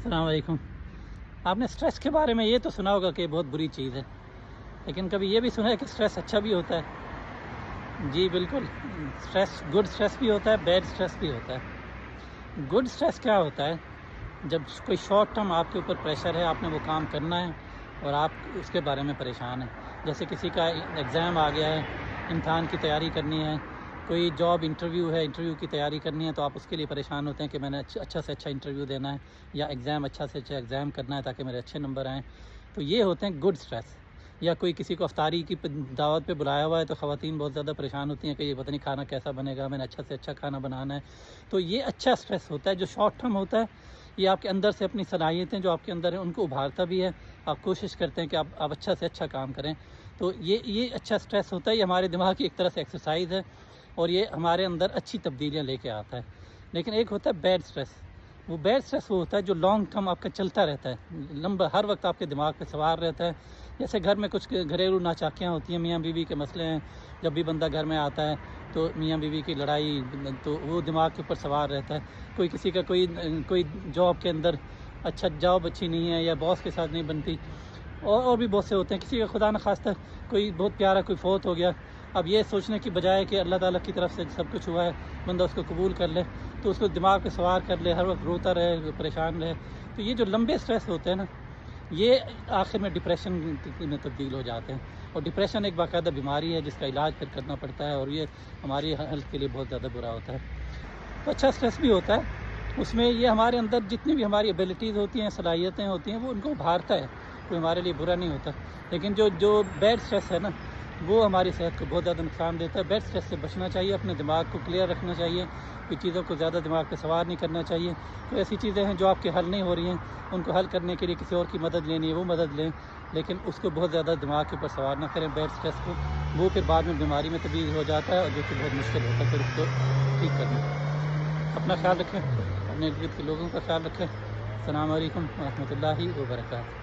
السلام علیکم۔ آپ نے اسٹریس کے بارے میں یہ تو سنا ہوگا کہ بہت بری چیز ہے، لیکن کبھی یہ بھی سنا ہے کہ اسٹریس اچھا بھی ہوتا ہے؟ جی بالکل، اسٹریس گڈ اسٹریس بھی ہوتا ہے، بیڈ اسٹریس بھی ہوتا ہے۔ گڈ اسٹریس کیا ہوتا ہے؟ جب کوئی شارٹ ٹرم آپ کے اوپر پریشر ہے، آپ نے وہ کام کرنا ہے اور آپ اس کے بارے میں پریشان ہیں، جیسے کسی کا ایگزام آ گیا ہے، امتحان کی تیاری کرنی ہے، کوئی جاب انٹرویو ہے، انٹرویو کی تیاری کرنی ہے، تو آپ اس کے لیے پریشان ہوتے ہیں کہ میں نے اچھا سے اچھا انٹرویو دینا ہے یا ایگزام اچھا سے اچھا ایگزام کرنا ہے تاکہ میرے اچھے نمبر آئیں، تو یہ ہوتے ہیں گڈ اسٹریس۔ یا کوئی کسی کو افطاری کی دعوت پہ بلایا ہوا ہے تو خواتین بہت زیادہ پریشان ہوتی ہیں کہ یہ پتہ نہیں کھانا کیسا بنے گا، میں نے اچھا سے اچھا کھانا بنانا ہے، تو یہ اچھا اسٹریس ہوتا ہے جو شارٹ ٹرم ہوتا ہے۔ یہ آپ کے اندر سے اپنی صلاحیتیں جو آپ کے اندر ہیں ان کو ابھارتا بھی ہے، آپ کوشش کرتے ہیں کہ آپ اچھا سے اچھا کام کریں، تو یہ اچھا اسٹریس ہوتا ہے۔ یہ ہمارے دماغ کی ایک طرح سے ایکسرسائز ہے اور یہ ہمارے اندر اچھی تبدیلیاں لے کے آتا ہے۔ لیکن ایک ہوتا ہے بیڈ اسٹریس۔ وہ بیڈ اسٹریس وہ ہوتا ہے جو لانگ ٹرم آپ کا چلتا رہتا ہے، لمبا، ہر وقت آپ کے دماغ پہ سوار رہتا ہے۔ جیسے گھر میں کچھ گھریلو ناچاکیاں ہوتی ہیں، میاں بیوی کے مسئلے ہیں، جب بھی بندہ گھر میں آتا ہے تو میاں بیوی کی لڑائی، تو وہ دماغ کے اوپر سوار رہتا ہے۔ کوئی کسی کا کوئی جاب کے اندر جاب اچھی نہیں ہے یا باس کے ساتھ نہیں بنتی، اور بھی بہت سے ہوتے ہیں۔ کسی کا خدا نخواستہ کوئی بہت پیارا کوئی فوت ہو گیا، اب یہ سوچنے کی بجائے کہ اللہ تعالیٰ کی طرف سے سب کچھ ہوا ہے، بندہ اس کو قبول کر لے، تو اس کو دماغ پہ سوار کر لے، ہر وقت روتا رہے، پریشان رہے، تو یہ جو لمبے اسٹریس ہوتے ہیں نا، یہ آخر میں ڈپریشن میں تبدیل ہو جاتے ہیں۔ اور ڈپریشن ایک باقاعدہ بیماری ہے جس کا علاج پھر کرنا پڑتا ہے، اور یہ ہماری ہیلتھ کے لیے بہت زیادہ برا ہوتا ہے۔ تو اچھا اسٹریس بھی ہوتا ہے، اس میں یہ ہمارے اندر جتنی بھی ہماری ایبیلٹیز ہوتی ہیں، صلاحیتیں ہوتی ہیں، وہ ان کو ابھارتا ہے، کوئی ہمارے لیے برا نہیں ہوتا۔ لیکن جو بیڈ اسٹریس ہے نا، وہ ہماری صحت کو بہت زیادہ نقصان دیتا ہے۔ بیڈ اسٹریس سے بچنا چاہیے، اپنے دماغ کو کلیئر رکھنا چاہیے، کوئی چیزوں کو زیادہ دماغ پہ سوار نہیں کرنا چاہیے۔ کوئی ایسی چیزیں ہیں جو آپ کے حل نہیں ہو رہی ہیں، ان کو حل کرنے کے لیے کسی اور کی مدد لینی ہے، وہ مدد لیں، لیکن اس کو بہت زیادہ دماغ کے اوپر سوار نہ کریں بیڈ اسٹریس کو، وہ پھر بعد میں بیماری میں تبدیل ہو جاتا ہے، اور جو کہ بہت مشکل ہوتا ہے پھر اس کو ٹھیک کرنا۔ اپنا خیال رکھیں، اپنے ارد گرد کے لوگوں کا خیال رکھیں۔ السلام علیکم ورحمۃ اللہ وبرکاتہ۔